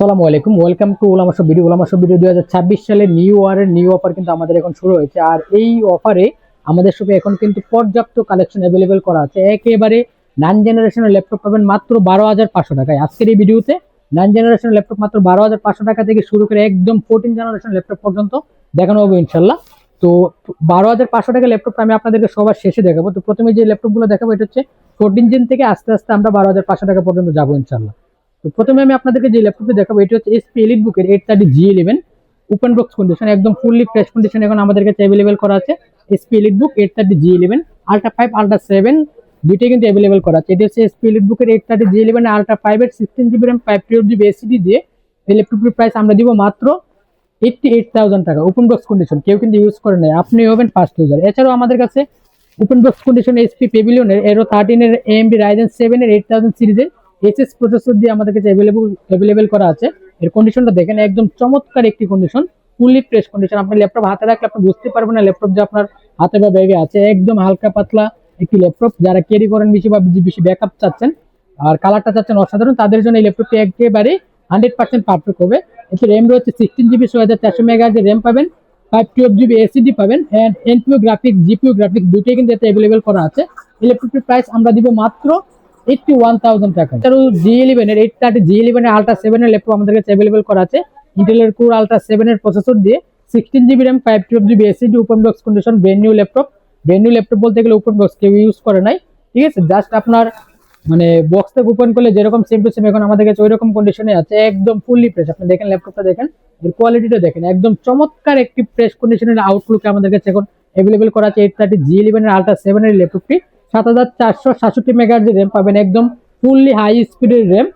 আসসালামু আলাইকুম, welcome to ওলামাশো video. ওলামাশো video 2026 সালের নিউ ইয়ারের নিউ অফার কিন্তু আমাদের এখন শুরু হয়েছে। আর এই অফারে আমাদের শপে এখন কিন্তু পর্যাপ্ত কালেকশন অ্যাভেলেবেল করা আছে। একেবারে 9 জেনারেশনের ল্যাপটপ পাবেন মাত্র 12,500 টাকায়। আজকের এই ভিডিওতে 9 জেনারেশনের ল্যাপটপ মাত্র 12,500 টাকা থেকে শুরু করে একদম 14 জেনারেশন ল্যাপটপ পর্যন্ত দেখানো হবে ইনশাল্লাহ। তো 12,500 টাকা ল্যাপটপ আমি আপনাদেরকে সবার শেষে দেখাবো। তো প্রথমে যে ল্যাপটপগুলো দেখাবো এটা হচ্ছে 14 জেন থেকে আস্তে আস্তে আমরা 12,500 টাকা পর্যন্ত যাবো ইনশাল্লাহ। তো প্রথমে আমি আপনাদেরকে যে ল্যাপটপটি দেখাবো এটা হচ্ছে এসপি এলিট বুকের 830G11 ওপেন বক্স কন্ডিশন, একদম ফুললি ফ্রেশ কন্ডিশন এখন আমাদের কাছে অ্যাভেলেবেল করা আছে। এসপি এলিট বুক 830G11 আল্ট্রা 5 আল্ট্রা 7 দুইটাই কিন্তু অ্যাভেলেবেল করা আছে। এটা হচ্ছে এসপি এলিট বুকের 830G11 আল্ট্রা 5 এর 16GB RAM 512GB এসএসডি দিয়ে এই ল্যাপটপটির প্রাইস আমরা দিব মাত্র 88,000 টাকা। ওপেন বক্স কন্ডিশন, কেউ কিন্তু ইউজ করে নাই, আপনি হবেন ফার্স্ট ইউজার। এছাড়াও আমাদের কাছে ওপেন বক্স কন্ডিশন এসপি পেভিলিয়নের এরো 13 এর AMD Ryzen 7 এর 8000 সিরিজের এসএস প্রসেসর দিয়ে আমাদের কাছে অ্যাভেলেবল করা আছে। এর কন্ডিশনটা দেখেন, একদম চমৎকার একটি কন্ডিশন, ফুললি ফ্রেশ কন্ডিশন। আপনি ল্যাপটপ হাতে রাখলে আপনি বুঝতে পারবেন না ল্যাপটপ যে আপনার হাতে বা ব্যাগে আছে। একদম হালকা পাতলা একটি ল্যাপটপ, যারা ক্যারি করেন বেশি বা বেশি ব্যাকআপ চাচ্ছেন আর কালারটা চাচ্ছেন অসাধারণ, তাদের জন্য এই ল্যাপটপটি একেবারে 100% পারফেক্ট হবে। এতে র্যাম রয়েছে 16GB 6400 মেগাহার্জ র্যাম পাবেন, 512GB এসএসডি পাবেন, এন্ড এনপিও গ্রাফিক জিপিও গ্রাফিক দুটোই কিন্তু এতে অ্যাভেলেবল করা আছে। এই ল্যাপটপটির প্রাইস আমরা দিব মাত্র 81,000 টাকা। এছাড়াও G11 এর 830G11 এর আল্ট্রা 7 এর ল্যাপটপ আমাদের কাছে অ্যাভেলেবল করা আছে। ইন্টেলের কোর আল্ট্রা 7 এর প্রসেসর দিয়ে 16GB RAM 512GB SSD open box condition, brand new laptop. Brand new laptop বলতে গেলে ওপেন বক্স কেউ ইউজ করে নাই, ঠিক আছে? জাস্ট আপনার মানে বক্স থেকে ওপেন করলে যেরকম সেম টু সেম এখন আমাদের কাছে ওইরকম কন্ডিশনে আছে, একদম ফুললি ফ্রেশ। আপনি দেখেন ল্যাপটপটা দেখেন, এর কোয়ালিটিটা দেখেন, একদম চমৎকার একটি ফ্রেশ কন্ডিশনের আউটলুক আমাদের কাছে এখন অ্যাভেলেবল করা আছে। 830G11 এর আল্ট্রা 7 এর ল্যাপটপটি 7467 মেগাহার্জ র্যাম পাবেন, একদম ফুললি হাই স্পিডের RAM,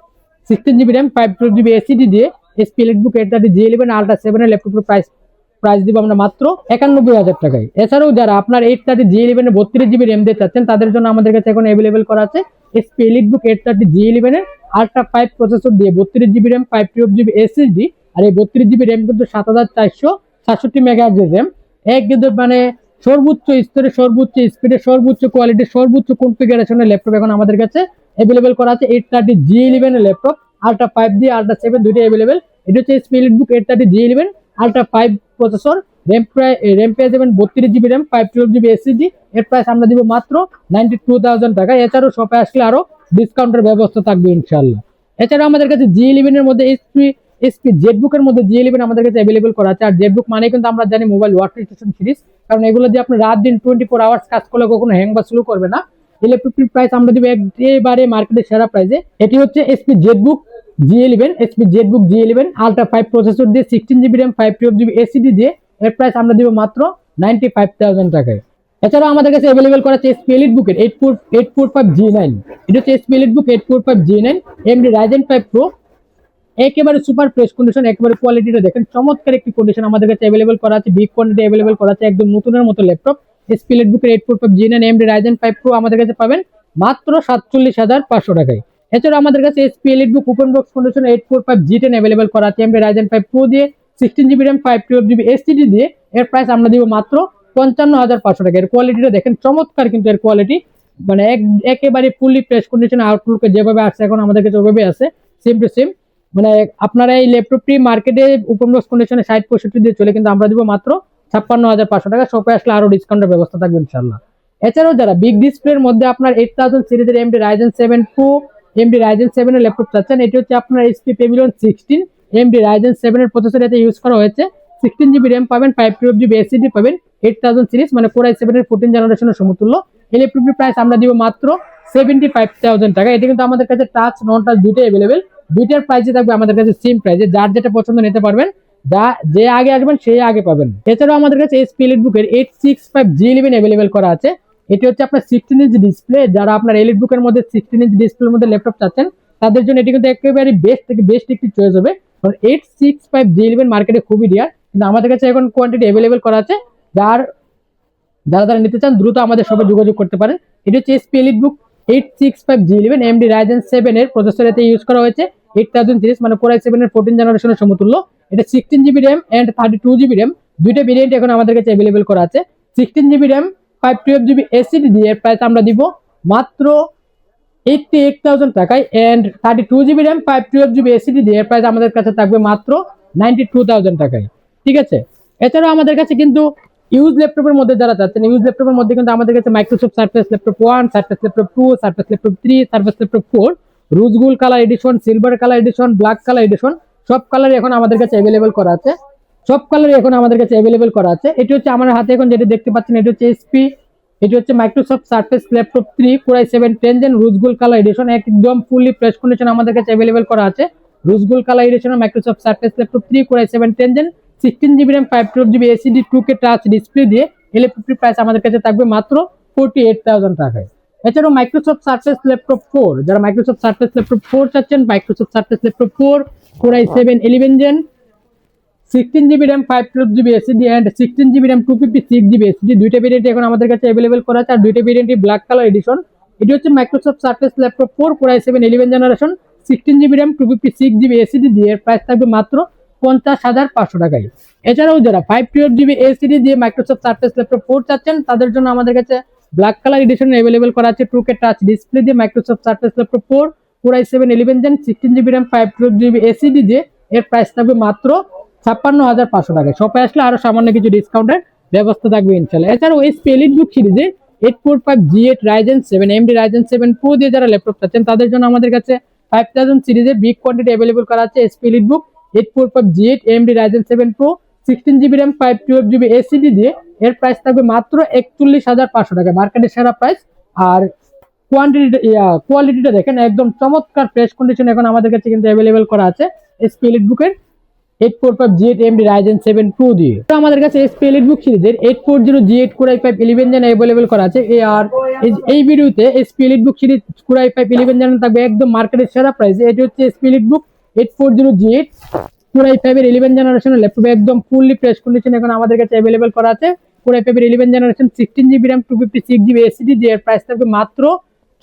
16GB RAM 512GB SSD দিয়ে এসপি এলিটবুক 830G11 আল্ট্রা 7 এর ল্যাপটপের প্রাইস দিব আমরা মাত্র 91,000 টাকায়। এছাড়াও যারা আপনার 830G11 এর 32GB RAM দিয়ে চাচ্ছেন তাদের জন্য আমাদের কাছে এখন অ্যাভেলেবল করা আছে এসপি এলিটবুক 830G11 এর আল্ট্রা 5 প্রসেসর দিয়ে 32GB RAM 512GB এসএসডি। আর এই 32GB RAM কিন্তু 7467 মেগাহার্জ র্যাম, এক কিন্তু মানে সর্বোচ্চ স্তরে সর্বোচ্চ স্পিডে সর্বোচ্চ কোয়ালিটি সর্বোচ্চ কনফিগারেশনের ল্যাপটপ এখন আমাদের কাছে অ্যাভেলেবেল করা আছে। 830G11 এর ল্যাপটপ আল্ট্রা 5 দিয়ে আল্ট্রা 7 দুটোই অ্যাভেলেবেল। এটা হচ্ছে SP EliteBook 830G11 ultra 5 processor, RAM পেয়ে যাবেন 32GB RAM 512GB এসএসডি। এর প্রাইস আমরা দিব মাত্র 92,000 টাকা। এছাড়াও শপে আসলে আরো ডিসকাউন্টের ব্যবস্থা থাকবে ইনশাআল্লাহ। এছাড়াও আমাদের কাছে G11 এর মধ্যে এসপি জেটবুকের মধ্যে G11 আমাদের কাছে অ্যাভেলেবল করা আছে। আর জেটবুক মানে কিন্তু আমরা জানি মোবাইল ওয়ার্ক স্টেশন সিরিজ, কারণ এগুলো দিয়ে আপনি রাত দিন 24 আওয়ার্স কাজ করলে কখনো হ্যাং বা স্লো করবে না। এই ল্যাপটপটির প্রাইস আমরা দিব একেবারে মার্কেটের সেরা প্রাইসে। এটি হচ্ছে SP Jetbook G11 ultra 5 processor দিয়ে 16GB RAM 512GB এসএসডি দিয়ে এর প্রাইস আমরা দিব মাত্র 95,000 টাকায়। এছাড়াও আমাদের কাছে অ্যাভেলেবল করা আছে এসপি এলিট বুকের 845G9। এটা হচ্ছে এসপি এলিট বুক 845G9 AMD Ryzen 5 Pro, একেবারে সুপার ফ্রেশ কন্ডিশন, একেবারে কোয়ালিটিটা দেখেন, চমৎকার একটি কন্ডিশন আমাদের কাছে অ্যাভেলেবল করা আছে। বিগ কোয়ান্টিটি অ্যাভেলেবল করা আছে, একদম নতুনের মতো ল্যাপটপ। এসপি এলিট বুকের 845G9 AMD Ryzen 5 Pro আমাদের কাছে পাবেন মাত্র 47,500 টাকায়। এছাড়া আমাদের কাছে HP EliteBook open box condition 845G10 available করা আছে AMD Ryzen 5 Pro দিয়ে 16GB RAM 512GB এসএসডি দিয়ে এর প্রাইস আমরা দিব মাত্র 55,500 টাকা। এর কোয়ালিটিটা দেখেন চমৎকার, কিন্তু এর কোয়ালিটি মানে একেবারে ফুললি ফ্রেশ কন্ডিশন, আউটলুকে যেভাবে আছে এখন আমাদের কাছে ওইভাবে আছে, সেম টু সেম। মানে আপনারা এই ল্যাপটপটি মার্কেটে ওপেন বক্স কন্ডিশনে 60-65 দিয়ে চলে, কিন্তু আমরা দিব মাত্র 56,500 টাকা। শপে আসলে আরো ডিসকাউন্টের ব্যবস্থা থাকবে ইনশাআল্লাহ। এছাড়াও যারা বিগ ডিসপ্লের মধ্যে আপনার 8000 সিরিজের AMD Ryzen 7 Pro AMD Ryzen 7 এর ল্যাপটপ চাচ্ছেন, এটি হচ্ছে আপনার HP Pavilion 16 AMD Ryzen 7 এর প্রসেসর এতে ইউজ করা হয়েছে। 16GB RAM পাবেন, 512GB এসএসডি পাবেন, 8000 সিরিজ মানে Core i7 এর 14 জেনারেশনের সমতুল্য। এই ল্যাপটপটির প্রাইস আমরা দিব মাত্র 75,000 টাকা। এটা কিন্তু আমাদের কাছে টাচ নন টাচ দুটোই अवेलेबल, দুইটার প্রাইসে থাকবে আমাদের কাছে সেম প্রাইসে, যার যেটা পছন্দ নিতে পারবেন, যে আগে আসবেন সেই আগে পাবেন। এছাড়াও আমাদের কাছে এসপি এলিটবুকের 865G11 अवेलेबल করা আছে। এটি হচ্ছে আপনার 16 ইঞ্চ ডিসপ্লে, যারা আপনার এলিটবুকের মধ্যে 16 ইঞ্চ ডিসপ্লের মধ্যে ল্যাপটপ চাচ্ছেন তাদের জন্য এটি কিন্তু একেবারে বেস্ট থেকে বেস্ট একটি চয়েস হবে, কারণ 865G11 মার্কেটে খুবই রেয়ার, কিন্তু আমাদের কাছে এখন কোয়ান্টিটি अवेलेबल করা আছে। যারা নিতে চান দ্রুত আমাদের সঙ্গে যোগাযোগ করতে পারেন। এটি হচ্ছে SP EliteBook 865G11 AMD Ryzen 7 এর প্রসেসর এতে ইউজ করা হয়েছে। 8000 সিরিজ মানে Core i7 এর 14 জেনারেশনের সমতুল্য। এটা 16GB RAM and 32GB RAM দুইটা ভেরিয়েন্ট এখন আমাদের কাছে अवेलेबल করা আছে। 16GB RAM 512GB এসএসডি দিয়ে প্রাইস আমরা দিব মাত্র 88,000 টাকায় and 32 GB RAM 512 GB SSD দিয়ে এর প্রাইস আমাদের কাছে থাকবে মাত্র 92,000 টাকায়। ঠিক আছে, এছাড়াও আমাদের কাছে কিন্তু ইউজ ল্যাপটপের মধ্যে যারা চাচ্ছেন, ইউজ ল্যাপটপের মধ্যে কিন্তু আমাদের কাছে Microsoft Surface laptop 1, surface laptop 2, surface laptop 3, surface laptop 4, রোজ gold colour addition, silver colour addition, black colour addition সব কালারই এখন আমাদের কাছে অ্যাভেলেবল করা আছে। সব কালারই এখন আমাদের কাছে অ্যাভেলেবল করা আছে। এটি হচ্ছে আমার হাতে এখন যেটা দেখতে পাচ্ছেন, এটি হচ্ছে এসপি, এটি হচ্ছে Microsoft Surface laptop 3 core i7 10 gen rose gold colour edition, একদম ফুললি ফ্রেশ কন্ডিশন আমাদের কাছে অ্যাভেলেবল করা আছে। Rose gold colour edition Microsoft Surface laptop 3 core i7 10 gen 16 GB RAM 512 GB SSD 2K touch display দিয়ে এই ল্যাপটপটির price আমাদের কাছে থাকবে মাত্র 48,000 টাকায়। এছাড়াও মাইক্রোসফট সারফেস ল্যাপটপ 4, যারা মাইক্রোসফট সারফেস ল্যাপটপ 4 চাচ্ছেন, Microsoft Surface laptop 4 core i7 11 gen 16 GB RAM 512 GB SSD and 16 GB RAM 256 GB SSD দুইটা ভেরিয়েন্ট এখন আমাদের কাছে अवेलेबल করা আছে। আর দুইটা ভেরিয়েন্টই ব্ল্যাক কালার এডিশন। এটি হচ্ছে Microsoft Surface laptop 4 core i7 11 generation 16 GB RAM 256 GB SSD দিয়ে এর প্রাইস থাকবে মাত্র 50,500 টাকায়। এছাড়াও যারা 512 GB এসএসডি দিয়ে মাইক্রোসফট সারফেস ল্যাপটপ 4 চাচ্ছেন, তাদের জন্য আমাদের কাছে ব্ল্যাক কালার এডিশন अवेलेबल করা আছে 2K টাচ ডিসপ্লে দিয়ে Microsoft Surface laptop 4 core i7 11 gen 16 GB RAM 512 GB SSD দিয়ে এর প্রাইস থাকবে মাত্র 56,500 টাকায়। শপে আসলে আরো সামান্য কিছু ডিসকাউন্টের ব্যবস্থা থাকবে ইনশাআল্লাহ। এছাড়াও এসপি এলিটবুক সিরিজে 845 G8 Ryzen 7 AMD Ryzen 7 Pro দিয়ে যারা ল্যাপটপ চাচ্ছেন, তাদের জন্য আমাদের কাছে 5000 সিরিজে বিগ কোয়ান্টিটি अवेलेबल করা আছে HP EliteBook 845 G8 AMD Ryzen 7 Pro 16 GB RAM 512 GB SSD দিয়ে এর প্রাইস থাকবে মাত্র 41,500 টাকা, মার্কেটের সেরা প্রাইস। আর কোয়ালিটিটা দেখেন, একদম চমৎকার ফ্রেশ কন্ডিশন এখন আমাদের কাছে কিন্তু अवेलेबल করা আছে SP এলিটবুকের 845 G8 AMD Ryzen 7 Pro দিয়ে। তো আমাদের কাছে SP এলিটবুক সিরিজের 840 G8 Core i5 11 gen available করা আছে। আর এই ভিডিওতে SP EliteBook series Core i5 11 gen থাকবে একদম মার্কেটের সেরা প্রাইসে। এটি হচ্ছে SP EliteBook 840 G8 Core i5 এর 11 জেনারেশনের ল্যাপটপ, একদম ফুললি ফ্রেশ কন্ডিশন এখন আমাদের কাছে अवेलेबल করা আছে। Core i5 এর 11 generation 16 GB RAM 256 GB SSD দিয়ে এর প্রাইস থাকবে মাত্র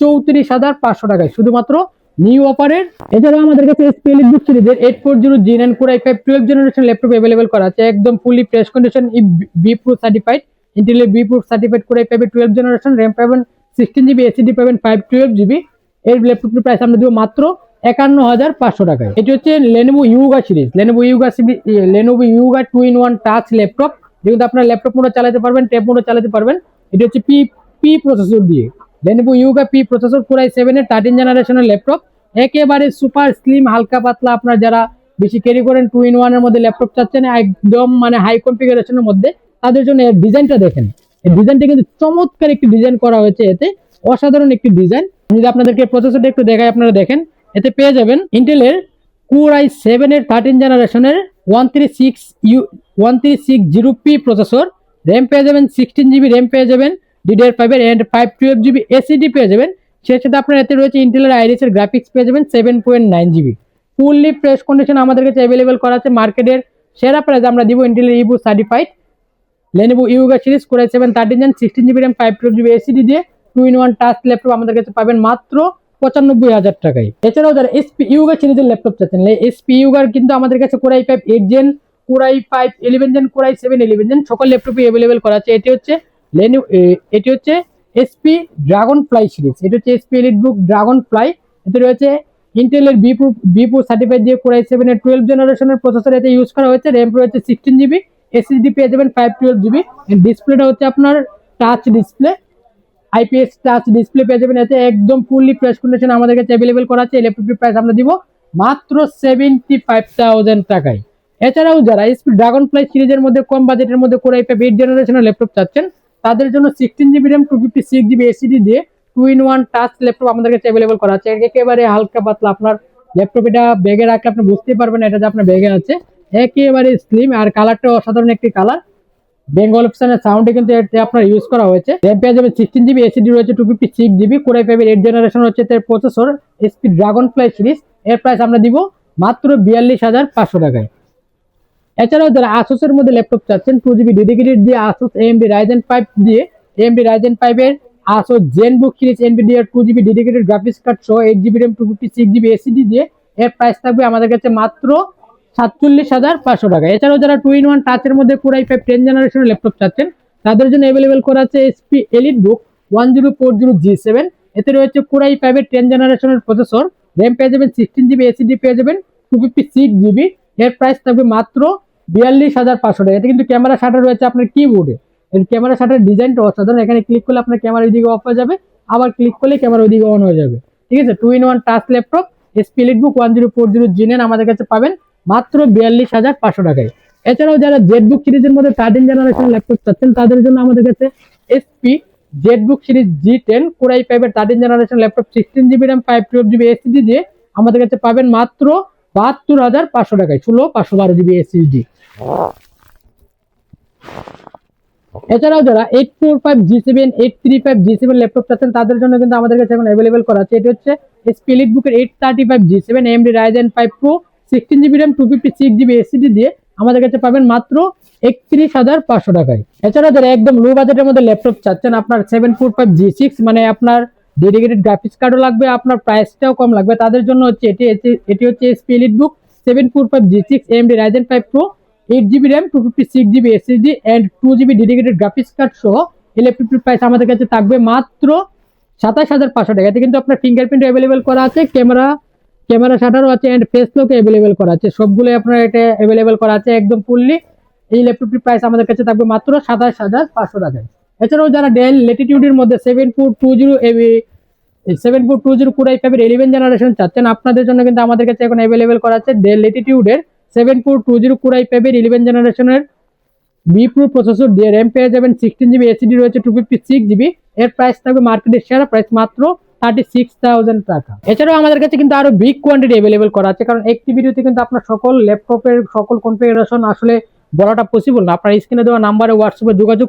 34,500 টাকায়, শুধুমাত্র নিউ অফারের। এছাড়াও আমাদের কাছে SP এলিটবুক সিরিজের 840 G9 Core i5 12 generation laptop available করা আছে, একদম fully fresh condition, vPro certified, ইন্টেলের vPro certified Core i5 12 generation, RAM পাবেন 16 GB এসএসডি পাবেন 512 GB। এর ল্যাপটপটির প্রাইস আমরা দেব মাত্র 51,500 টাকায়। এটি হচ্ছে Lenovo Yuga series, Lenovo Yuga 2-in-1 touch laptop, যেটা আপনারা ল্যাপটপ মোডে চালাতে পারবেন, ট্যাব মোডে চালাতে পারবেন। এটি হচ্ছে পি প্রসেসর দিয়ে Lenovo Yuga P processor Core i7 এর 13 জেনারেশনের ল্যাপটপ, একেবারে সুপার স্লিম, হালকা পাতলা। আপনারা যারা বেশি ক্যারি করেন 2-in-1 এর মধ্যে ল্যাপটপ চাচ্ছেন, একদম মানে হাই কনফিগারেশনের মধ্যে, তাদের জন্য এর ডিজাইনটা দেখেন। এই ডিজাইনটা কিন্তু চমৎকার একটি ডিজাইন করা হয়েছে, এতে অসাধারণ একটি ডিজাইন। যদি আপনাদেরকে প্রসেসরটা একটু দেখাই, আপনারা দেখেন, এতে পেয়ে যাবেন ইন্টেলের Core i7 এর 13 জেনারেশনের 13600P প্রসেসর, র‍্যাম পেয়ে যাবেন 16 GB র‍্যাম পেয়ে যাবেন DDR5 এর এন্ড 512 GB এসএসডি পেয়ে যাবেন। সেই সাথে আপনার এতে রয়েছে ইন্টেলের আইরিস এর গ্রাফিক্স পেয়ে যাবেন 7.9 GB। ফুললি ফ্রেশ কন্ডিশন আমাদের কাছে अवेलेबल করা আছে। মার্কেটের সেরা প্রাইস আমরা দিব ইন্টেলের Evo certified Lenovo Yuga series Core i7 13 gen 16 GB RAM 512 GB SSD দিয়ে 2-in-1 টাচ ল্যাপটপ আমাদের কাছে পাবেন মাত্র 95,000 টাকায়। এছাড়াও যারা SP Yuga সিরিজের ল্যাপটপ চাচ্ছেন, SP Yuga কিন্তু আমাদের কাছে Core i5 8 gen, Core i5 11 gen, Core i7 11 gen সকল ল্যাপটপই अवेलेबल করা আছে। এটি হচ্ছে SP Dragonfly সিরিজ, এটি হচ্ছে SP এলিটবুক Dragonfly। এতে রয়েছে ইন্টেলের বি প্রো সার্টিফাইড দিয়ে Core i7 এর 12 জেনারেশনের প্রসেসর এতে ইউজ করা হয়েছে, র‍্যাম রয়েছে 16 GB, এসএসডি পেয়ে যাবেন 512 GB। ডিসপ্লেটা হচ্ছে আপনার touch display, IPS touch display পেয়ে যাবেন। এতে একদম ফুললি ফ্রেশ কন্ডিশন আমাদের কাছে अवेलेबल করা আছে। এই ল্যাপটপটির প্রাইস আমরা দিব মাত্র 75,000 টাকায়। এছাড়াও যারা SP Dragonfly সিরিজের মধ্যে কম বাজেটের মধ্যে Core i5 8 জেনারেশনের ল্যাপটপ চাচ্ছেন, তাদের জন্য 16 GB RAM 256 GB এসএসডি দিয়ে 2-in-1 টাচ ল্যাপটপ আমাদের কাছে अवेलेबल করা আছে। একেবারে হালকা পাতলা, আপনার ল্যাপটপ এটা ব্যাগে রাখলে আপনি বুঝতেই পারবেন এটা যে আপনার ব্যাগে আছে। একেবারে স্লিম, আর কালারটা অসাধারণ একটি কালার। বেঙ্গল অপশনের সাউন্ডে কিন্তু এটা আপনার ইউজ করা হয়েছে। র‍্যাম পেয়ে যাবে 16 GB, এসএসডি রয়েছে 256 GB। Core i5 এর 8 জেনারেশন হচ্ছে তার প্রসেসর SP Dragonfly সিরিজ, এর প্রাইস আমরা দিব মাত্র 42,500 টাকায়। এছাড়াও যারা Asus এর মধ্যে ল্যাপটপ চাচ্ছেন 2GB ডেডিকেটেড দিয়ে Asus AMD Ryzen 5 দিয়ে AMD Ryzen 5 এর Asus ZenBook series NVIDIA 2GB dedicated graphics card সহ 8GB RAM 256 GB এসএসডি দিয়ে এর প্রাইস থাকবে আমাদের কাছে মাত্র 47,500 টাকা। এছাড়াও যারা 2-in-1 টাচের মধ্যে Core i5 10 জেনারেশনের ল্যাপটপ চাচ্ছেন, তাদের জন্য अवेलेबल করা আছে SP এলিটবুক 1040 G7 এতে রয়েছে কোরাই 5 এর 10 জেনারেশনের প্রসেসর, র্যাম পেয়ে যাবেন 16 জিবি, এসএসডি পেয়ে যাবেন 256 জিবি। এর প্রাইস থাকবে মাত্র 42,500 টাকা। এতে কিন্তু ক্যামেরা শাটার রয়েছে আপনার কিবোর্ডে। এর ক্যামেরা শাটার ডিজাইনটা অসাধারণ। এখানে ক্লিক করলে আপনার ক্যামেরা ওইদিকে অফ হয়ে যাবে, আবার ক্লিক করলে ক্যামেরা ওইদিকে অন হয়ে যাবে। ঠিক আছে, 2-in-1 touch laptop SP EliteBook 1040 জিনেন আমাদের কাছে পাবেন মাত্র 42,500 টাকায়। এছাড়াও যারা জেটবুক সিরিজের মধ্যে 13 জেনারেশন ল্যাপটপ চাচ্ছেন তাদের জন্য আমাদের কাছে SP Jetbook series G10 core i 5 এর 13 generation laptop 16 GB RAM 512 GB SSD দিয়ে আমাদের কাছে পাবেন মাত্র 72,500 টাকায়, 16/512 জিবি এসএসডি। এছাড়াও যারা 845 G7 835 G7 ল্যাপটপ চাচ্ছেন তাদের জন্য কিন্তু আমাদের কাছে এখন অ্যাভেলেবেল করা আছে। এটি হচ্ছে এসপি এলিটবুকের 835 G7 AMD Ryzen 5 Pro 16 GB RAM 256 GB SSD দিয়ে আমাদের কাছে পাবেন মাত্র 31,500 টাকায়। এছাড়াও যারা একদম লো বাজেটের মধ্যে ল্যাপটপ চাচ্ছেন, আপনার 745 G6 মানে আপনার ডেডিকেটেড গ্রাফিক্স কার্ডও লাগবে, আপনার প্রাইসটাও কম লাগবে, তাদের জন্য হচ্ছে এটি হচ্ছে SP EliteBook 745 G6 AMD Ryzen 5 Pro 8 GB RAM 256 GB SSD and 2 GB dedicated graphics card সহ এই ল্যাপটপটির প্রাইস আমাদের কাছে থাকবে মাত্র 27,500 টাকা। এতে কিন্তু আপনার ফিঙ্গারপ্রিন্ট অ্যাভেলেবেল করা আছে, ক্যামেরা শাটারও আছে এন্ড ফেস লক অ্যাভেলেবেল করা আছে, সবগুলো আপনার এটা অ্যাভেলেবেল করা আছে একদম ফুললি। এই ল্যাপটপটির প্রাইস আমাদের কাছে থাকবে মাত্র 27,500 টাকায়। এছাড়াও যারা ডেল ল্যাটিটিউডের মধ্যে 7420 কোরাই 5 এর 11 জেনারেশন চাচ্ছেন, আপনাদের জন্য কিন্তু আমাদের কাছে এখন অ্যাভেলেবেল করা আছে ডেল ল্যাটিটিউডের 7420 কোরাই 5 এর 11 জেনারেশনের বি প্রো প্রসেসর দিয়ে র্যাম পেয়ে যাবেন 16 জিবি, এসএসডি রয়েছে 256 জিবি। এর প্রাইস থাকবে মার্কেটের সেরা প্রাইস মাত্র 36,000 টাকা। এছাড়াও আমাদের কাছে কিন্তু আরো বিগ কোয়ান্টিটি অ্যাভেলেবেল করা আছে, কারণ একটি ভিডিওতে কিন্তু আপনার সকল ল্যাপটপের সকল কনফিগারেশন আসলে বলাটা পসিবল না। আপনার স্ক্রিনে দেওয়া নাম্বারে হোয়াটসঅ্যাপে যোগাযোগ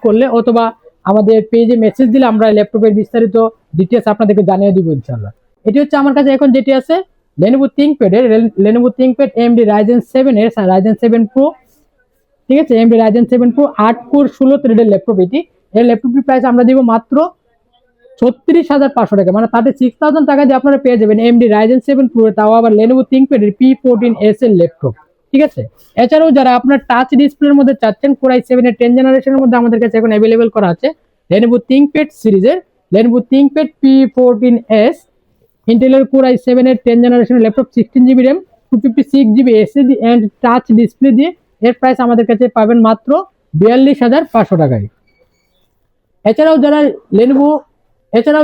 করলে অথবা আমাদের পেজে মেসেজ দিলে আমরা ল্যাপটপের বিস্তারিত ডিটেলস আপনাদেরকে জানিয়ে দিব ইনশাআল্লাহ। এটি হচ্ছে আমার কাছে এখন যেটি আছে Lenovo ThinkPad AMD Ryzen 7 এর Ryzen 7 Pro। ঠিক আছে, AMD Ryzen 7 Pro 8 কোর 16 থ্রেডের ল্যাপটপ এটি। এই ল্যাপটপটির প্রাইস আমরা দিব মাত্র 36,500 টাকা, মানে 36,000 টাকা দিয়ে আপনারা পেয়ে যাবেন AMD Ryzen 7 Pro, তাও আবার Lenovo ThinkPad এর P14s এর ল্যাপটপ। ঠিক আছে, এছাড়াও যারা আপনার টাচ ডিসপ্লের মধ্যে চাচ্ছেন কোরাই 7 এর 10 জেনারেশনের মধ্যে আমাদের কাছে এখন অ্যাভেলেবেল করা আছে Lenovo ThinkPad সিরিজের Lenovo ThinkPad P14s ইন্টেলের কোরাই 7 এর 10 জেনারেশনের laptop 16 GB RAM 256 GB SSD and touch display দিয়ে। এর প্রাইস আমাদের কাছে পাবেন মাত্র 42,500 টাকায়। এছাড়াও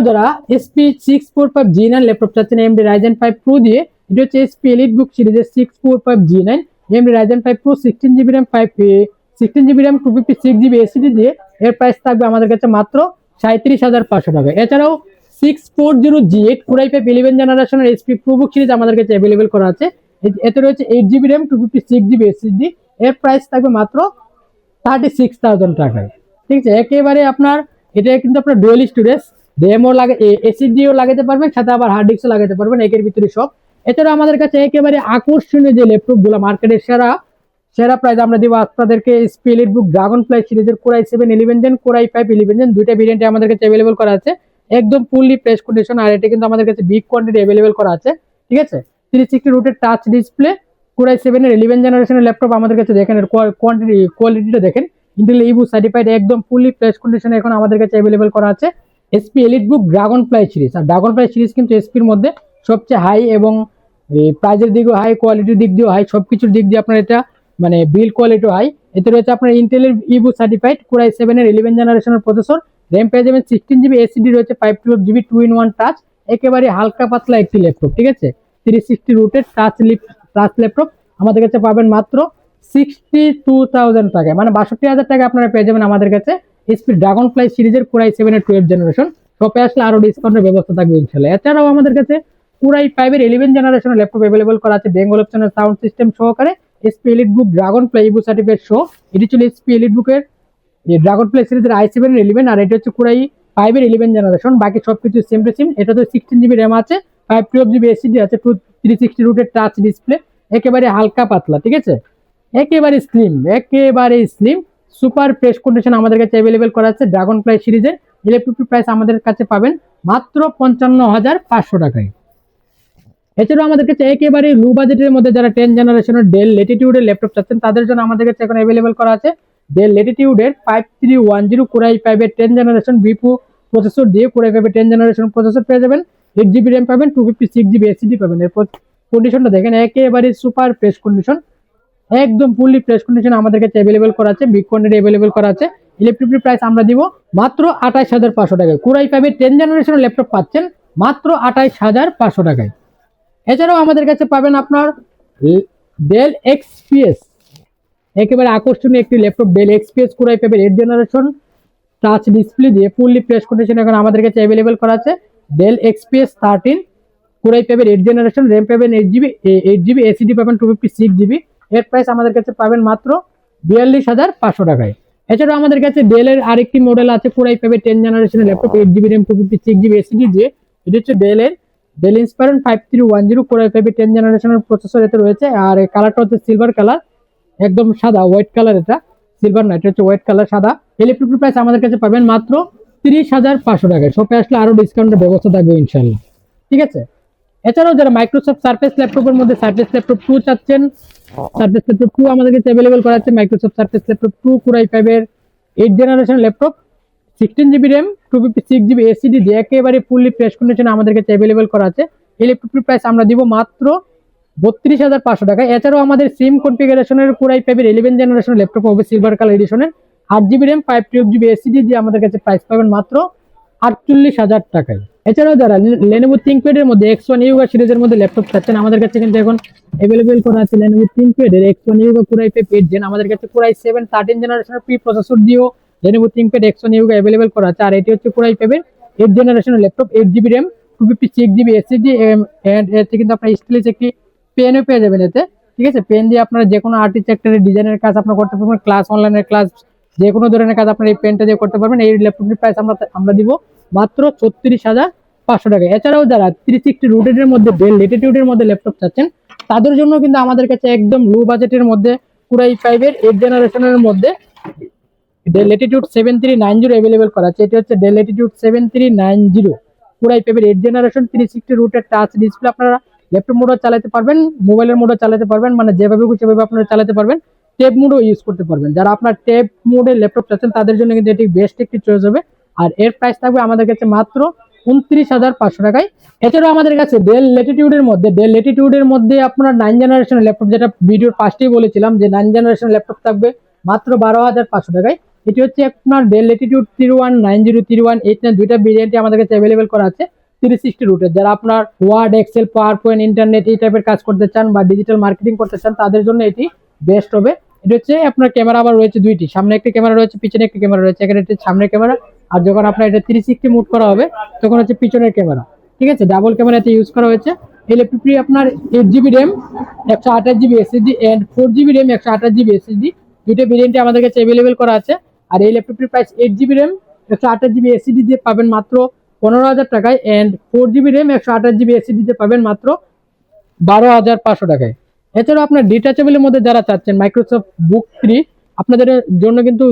যারা এসপি 645 G9 ল্যাপটপ চাচ্ছেন AMD Ryzen 5 Pro দিয়ে, এটি হচ্ছে এসপি এলিটবুক সিরিজের 645 G9 AMD Ryzen 5 Pro 16 GB RAM 256 GB SSD দিয়ে। এর প্রাইস থাকবে আমাদের কাছে মাত্র 37,500 টাকা। এছাড়াও 640 G8 কোরাই 5 11 জেনারেশনের এসপি প্রোবুক সিরিজ আমাদের কাছে অ্যাভেলেবেল করা আছে। এতে রয়েছে 8 জিবি র্যাম 256 জিবি এসএসডি। এর প্রাইস থাকবে মাত্র 36,000 টাকায়। ঠিক আছে, একেবারে আপনার এটা কিন্তু আপনার ডুয়াল স্টোরেজ, র্যামও লাগে, এসএসডিও লাগাতে পারবেন, সাথে আবার হার্ড ডিস্কও লাগাতে পারবেন একের ভিতরে সব। এছাড়া আমাদের কাছে একেবারে আকর্ষণীয় যে ল্যাপটপগুলো মার্কেটের সেরা প্রাইস আমরা দিব আপনাদেরকে এসপি এলিটবুক ড্রাগন ফ্লাই সিরিজের কোরাই 7 11 জেন কোরাই 5 11 জেন দুইটা ভেরিয়েন্টে আমাদের কাছে অ্যাভেলেবেল করা আছে একদম ফুললি প্রেস কন্ডিশন। আর এটা কিন্তু আমাদের কাছে বিগ কোয়ান্টিটি অ্যাভেলেবেল করা আছে। ঠিক আছে, 360 রুটের টাচ ডিসপ্লে কোরাই 7 এর 11 জেনারেশনের ল্যাপটপ আমাদের কাছে দেখেন, এর কোয়ালিটিটা দেখেন, ইন্টেল ইবু সার্টিফাইড একদম ফুললি প্রেস কন্ডিশনে এখন আমাদের কাছে অ্যাভেলেবেল করা আছে HP EliteBook Dragon Fly series. আর ড্রাগন ফ্লাই সিরিজ কিন্তু এসপির মধ্যে সবচেয়ে হাই এবং প্রাইজের দিকেও হাই, কোয়ালিটির দিক দিয়েও হাই, সবকিছুর দিক দিয়ে আপনার এটা মানে বিল্ড কোয়ালিটিও হাই। এতে রয়েছে আপনার ইন্টেলের ইবু সার্টিফাইড কোরাই 7 এর 11 জেনারেশনের প্রসেসর, র্যাম পেয়ে যাবেন 16 জিবি, এসএসডি রয়েছে 512 জিবি, 2-in-1 টাচ, একেবারে হালকা পাতলা একটি ল্যাপটপ। ঠিক আছে, 360 রুটের টাচ ল্যাপটপ আমাদের কাছে পাবেন মাত্র 62,000 টাকায়, মানে 62,000 টাকা আপনারা পেয়ে যাবেন আমাদের কাছে এসপি ড্রাগন ফ্লাই সিরিজের কোরাই 7 এর 12 জেনারেশন। শপে আসলে আরো ডিসকাউন্টের ব্যবস্থা থাকবে ইনশাআল্লাহ। এছাড়াও আমাদের কাছে কোরাই 5 এর 11 জেনারেশনের ল্যাপটপ অ্যাভেলেবল করা আছে বেঙ্গল অপশনের সাউন্ড সিস্টেম সহকারে HP EliteBook Dragon Fly Evo certified শো। এটি ছিল এসপি এলিটবুকের ড্রাগন ফ্লাই সিরিজের i7 এর 11, আর এটা হচ্ছে কোরাই 5 এর 11 জেনারেশন। বাকি সবকিছু সেম টু সেম। এটা তো 16 জিবি র্যাম আছে, 512 জিবি এসএসডি আছে, 360 রুটের টাচ ডিসপ্লে, একেবারে হালকা পাতলা। ঠিক আছে, একেবারে স্লিম সুপার প্রেস কন্ডিশন আমাদের কাছে অ্যাভেলেবেল করা আছে ড্রাগন ফ্লাই সিরিজের। ল্যাপটপটির প্রাইস আমাদের কাছে পাবেন মাত্র 55,500 টাকায়। এছাড়াও আমাদের কাছে একেবারে লো বাজেটের মধ্যে যারা 10 জেনারেশনের ডেল ল্যাটিটিউডের ল্যাপটপ চাচ্ছেন তাদের জন্য আমাদের কাছে এখন অ্যাভেলেবেল করা আছে ডেল ল্যাটিটিউডের 5310 কোর i5 এর 10 জেনারেশন বিপু প্রসেসর দিয়ে কোর i5 এর 10 জেনারেশন প্রসেসর পেয়ে যাবেন। 8 জিবি র্যাম পাবেন, 256 জিবি এসএসডি পাবেন। এরপর কন্ডিশনটা দেখেন, একেবারে সুপার ফ্রেশ কন্ডিশন, একদম ফুললি ফ্রেশ কন্ডিশন আমাদের কাছে অ্যাভেলেবেল করা আছে, বিগ কোয়ান্টিটি অ্যাভেলেবেল করা আছে। ইলেকট্রিক প্রাইস আমরা দিব মাত্র 28500 টাকায়। কোর i5 এর 10 জেনারেশনের ল্যাপটপ পাচ্ছেন মাত্র 28500 টাকায়। এছাড়াও আমাদের কাছে পাবেন আপনার ডেল এক্সপিএস, একেবারে আকর্ষণীয় একটি laptop del XPS core i5 এর 8 জেনারেশন টাচ ডিসপ্লে দিয়ে ফুললি ফ্রেশ কন্ডিশন এখন আমাদের কাছে অ্যাভেলেবেল করা আছে। ডেল এক্সপিএস 13 কোর i5 এর 8 জেনারেশন, র্যাম পাবেন 8 জিবি এসএসডি পাবেন 256 জিবি। এর প্রাইস আমাদের কাছে পাবেন মাত্র 42500 টাকায়। এছাড়াও আমাদের কাছে ডেলের আরেকটি মডেল আছে কোর i5 এর 10 জেনারেশনের laptop, 8 GB RAM 256 GB SSD দিয়ে। এটা হচ্ছে ডেল ইন্সপায়রন 5310 কোর i5 এর 10 জেনারেশনের প্রসেসর এতে রয়েছে। আর এই কালারটা হচ্ছে সিলভার কালার, একদম সাদা হোয়াইট কালার, এটা সিলভার না, এটা হচ্ছে হোয়াইট কালার সাদা। ইলেকট্রিক প্রাইস আমাদের কাছে পাবেন মাত্র 30500 টাকায়। শপে আসলে আরো ডিসকাউন্টের ব্যবস্থা থাকবে ইনশাআল্লাহ, ঠিক আছে। এছাড়াও যারা মাইক্রোসফট সারফেস ল্যাপটপের মধ্যে সারফেস ল্যাপটপ 2 চাচ্ছেন, সারফেস ল্যাপটপ 2 আমাদের কাছে অ্যাভেলেবল করা আছে। Microsoft Surface laptop 2 core i5 এর 8 generation laptop, 16 GB RAM 256 GB SSD দিয়ে একেবারে ফুললি ফ্রেশ কন্ডিশন আমাদের কাছে অ্যাভেলেবল করা আছে। ইলেকট্রিক প্রাইস আমরা দিব মাত্র 32500 টাকা। এছাড়াও আমাদের সিম কনফিগারেশনের কোর i5 এর 11 জেনারেশন ল্যাপটপ হবে সিলভার কালার এডিশনের, 8 জিবি র্যাম 512 জিবি এসএসডি দিয়ে আমাদের কাছে প্রাইস পাবেন মাত্র 48000 টাকায়। এছাড়াও যারা Lenovo ThinkPad এর মধ্যে X1 Yuga সিরিজের মধ্যে ল্যাপটপ চাচ্ছেন, আমাদের কাছে কিন্তু এখন अवेलेबल করা আছে Lenovo ThinkPad এর X1 Yuga core i5 8 gen. আমাদের কাছে কোর i7 13 জেনারেশনের প্রি প্রসেসর দিয়েও Lenovo ThinkPad X1 Yuga available করা আছে। আর এটি হচ্ছে কোর i5 এর 8 জেনারেশনের laptop, 8 GB RAM 256 GB SSD and এতে কিন্তু আপনারা স্টাইলিশ একটি পেনও পেয়ে যাবেন এতে, ঠিক আছে। পেন দিয়ে আপনারা যে কোনো আর্টিস্ট সেক্টরের ডিজাইনের কাজ আপনারা করতে পারবেন, ক্লাস অনলাইনের ক্লাস যে কোনো ধরনের কাজ আপনারা এই পেনটা দিয়ে করতে পারবেন। এই ল্যাপটপটির প্রাইস আমরা দিব মাত্র 36500 টাকা। এছাড়াও যারা 360 রুটেডের মধ্যে ডেল ল্যাটিটিউডের মধ্যে ল্যাপটপ চাচ্ছেন, তাদের জন্য কিন্তু আমাদের কাছে একদম লো বাজেটের মধ্যে কোর i5 এর 8 জেনারেশনের মধ্যে ডেল ল্যাটিটিউড 7390 अवेलेबल করা আছে। এটা হচ্ছে ডেল ল্যাটিটিউড 7390 কোর i5 এর 8 জেনারেশন 360 রুটেড টাচ ডিসপ্লে। আপনারা ল্যাপটপ মোডও চালাতে পারবেন, মোবাইলের মোডও চালাতে পারবেন, মানে যেভাবে খুশি সেভাবে আপনারা চালাতে পারবেন। ট্যাব মোডও ইউজ করতে পারবেন। যারা আপনার ট্যাব মোডে ল্যাপটপ চাচ্ছেন তাদের জন্য কিন্তু এটি বেস্ট একটি চয়েস হবে। আর এর প্রাইস থাকবে আমাদের কাছে মাত্র 29500 টাকায়। এছাড়াও আমাদের কাছে ডেল ল্যাটিটিউডের মধ্যে আপনার 9 জেনারেশনের ল্যাপটপ, যেটা ভিডিওর ফার্স্টেই বলেছিলাম যে 9 জেনারেশনের ল্যাপটপ থাকবে মাত্র 12500 টাকায়। এটি হচ্ছে আপনার ডেল ল্যাটিটিউড 3190 3189 দুইটা ভেরিয়েন্টে আমাদের কাছে अवेलेबल করা আছে 360 রুটের। যারা আপনার Word, Excel, PowerPoint, internet এই টাইপের কাজ করতে চান বা ডিজিটাল মার্কেটিং করতে চান, তাদের জন্য এটি বেস্ট হবে। এটা হচ্ছে আপনার ক্যামেরা আবার রয়েছে দুইটি, সামনে একটি ক্যামেরা রয়েছে, পিছনে একটি ক্যামেরা রয়েছে। এখানে হচ্ছে সামনের ক্যামেরা, আর যখন আপনার এটা 360 মুভ করা হবে তখন হচ্ছে পিছনের ক্যামেরা, ঠিক আছে। ডাবল ক্যামেরাতে ইউজ করা হয়েছে। এই ল্যাপটপটি আপনার 8 GB RAM 128 GB SSD and 4 GB RAM 128 GB SSD দুইটা ভেরিয়েন্টে আমাদের কাছে अवेलेबल করা আছে। আর এই ল্যাপটপটির price 8 GB RAM 128 GB SSD দিয়ে পাবেন মাত্র 15000 টাকায় and 4 GB RAM 128 GB SSD দিয়ে পাবেন মাত্র 12500 টাকায়। এছাড়াও আপনার ডিটাচেবলের মধ্যে যারা চাচ্ছেন মাইক্রোসফট বুক 3, আপনাদের জন্য কিন্তু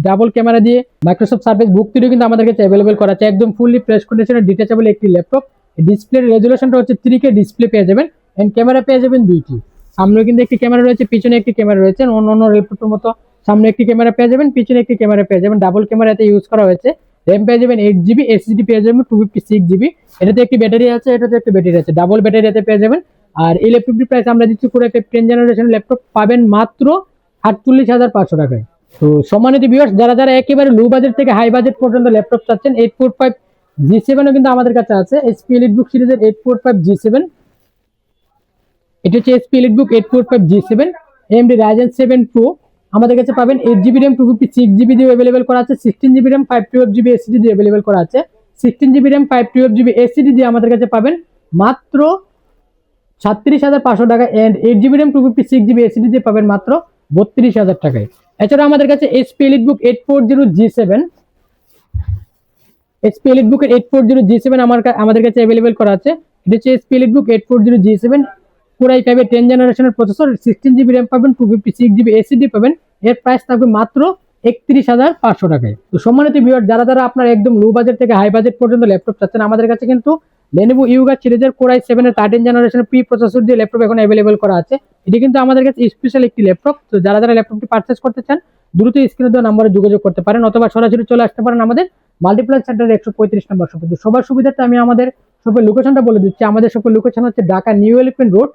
ডাবল ক্যামেরা দিয়ে মাইক্রোসফট সার্ফেস বুক 3 কিন্তু আমাদের কাছে अवेलेबल করা আছে। একদম ফুললি ফ্রেশ কন্ডিশনের ডিটাচেবল একটি ল্যাপটপ। ডিসপ্লের রেজুলেশনটা হচ্ছে 3K ডিসপ্লে পেয়ে যাবেন এন্ড ক্যামেরা পেয়ে যাবেন দুইটি। সামনে কিন্তু একটি ক্যামেরা রয়েছে, পিছনে একটি ক্যামেরা রয়েছে। অন্য ল্যাপটপের মতো সামনে একটি ক্যামেরা পেয়ে যাবেন, পিছনে একটি ক্যামেরা পেয়ে যাবেন। ডাবল ক্যামেরাতে ইউজ করা হয়েছে। র্যাম পেয়ে যাবেন 8 জিবি, এসএসডি পেয়ে যাবেন 256 জিবি। এটাতে একটি ব্যাটারি আছে, এটাতে একটি ব্যাটারি আছে, ডাবল ব্যাটারিতে পেয়ে যাবেন। আর এই ল্যাপটপটির প্রাইস আমরা দিচ্ছি কোর i5 10 জেনারেশন ল্যাপটপ পাবেন মাত্র 48500 টাকায়। তো সম্মানিত ভিউয়ার্স, যারা একেবারে লো বাজেট থেকে হাই বাজেট পর্যন্ত ল্যাপটপ চাচ্ছেন, 845 G7 ও কিন্তু আমাদের কাছে আছে। HP EliteBook সিরিজের 845 G7, এটা হচ্ছে HP EliteBook 845 G7 AMD Ryzen 7 Pro আমাদের কাছে পাবেন। 8 জিবি র্যাম 256 জিবি দিয়ে अवेलेबल করা আছে, 16 জিবি র্যাম 512 জিবি এসএসডি দিয়ে अवेलेबल করা আছে। 16 জিবি র্যাম 512 জিবি এসএসডি দিয়ে আমাদের কাছে পাবেন মাত্র 37500 টাকা and 8 GB RAM 256 GB SSD দিয়ে পাবেন মাত্র 32000 টাকায়। এছাড়া আমাদের কাছে HP EliteBook 840 G7, HP EliteBook 840 G7 আমাদের কাছে अवेलेबल করা আছে। এটা হচ্ছে HP EliteBook 840 G7 core i5 এর 10 জেনারেশনের প্রসেসর, 16 জিবি র্যাম পাবেন, 256 জিবি এসএসডি পাবেন। এর প্রাইস থাকবে মাত্র 31500 টাকায়। তো সম্মানিত ভিউয়ার, যারা আপনার একদম লো বাজেট থেকে হাই বাজেট পর্যন্ত ল্যাপটপ চাচ্ছেন, আমাদের কাছে কিন্তু Lenovo Yuga সিরিজের কোর i7 এর 13 জেনারেশনের প্রি প্রসেসর দিয়ে ল্যাপটপ এখন अवेलेबल করা আছে। এটি কিন্তু আমাদের কাছে স্পেশাল একটি ল্যাপটপ। তো যারা ল্যাপটপটি পারচেজ করতে চান দ্রুত স্ক্রিনে দেওয়া নাম্বারে যোগাযোগ করতে পারেন, অথবা সরাসরি চলে আসতে পারেন আমাদের মাল্টিপ্লাস সেন্টারের 135 নম্বর শপে। তো সবার সুবিধার্থে আমি আমাদের শপের লোকেশনটা বলে দিচ্ছি। আমাদের শপের লোকেশন হচ্ছে Dhaka new elephant road,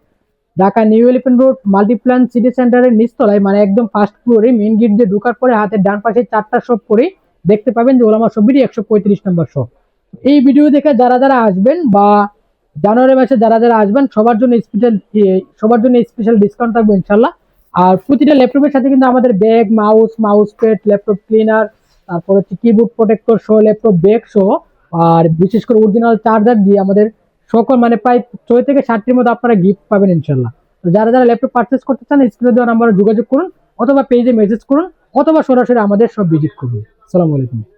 Dhaka new elephant road Multiplan city সেন্টারের নিচতলায়, মানে একদম ফার্স্ট ফ্লোরে মেইন গেট দিয়ে ঢোকার পরে হাতের ডান পাশে 4টা শপ করে দেখতে পাবেন যে ওলামা শপিরই 135 নম্বর শপ। এই ভিডিও দেখে যারা যারা আসবেন বা জানুয়ারি মাসে যারা যারা আসবেন সবার জন্য স্পেশাল ডিসকাউন্ট থাকবে ইনশাল্লাহ। আর প্রতিটা ল্যাপটপের সাথে কিন্তু আমাদের bag, mouse pad, laptop cleaner, তারপর হচ্ছে কিবোর্ড প্রোটেক্টর সহ, ল্যাপটপ ব্যাগ সহ, আর বিশেষ করে অরিজিনাল চার্জার দিয়ে আমাদের সকল মানে প্রায় 6 থেকে 7টির মধ্যে আপনারা গিফট পাবেন ইনশাল্লাহ। তো যারা যারা ল্যাপটপ পারচেস করতে চান স্ক্রিনে দেওয়া নাম্বারে যোগাযোগ করুন, অথবা পেজে মেসেজ করুন, অথবা সরাসরি আমাদের সব ভিজিট করুন। আসসালামু আলাইকুম।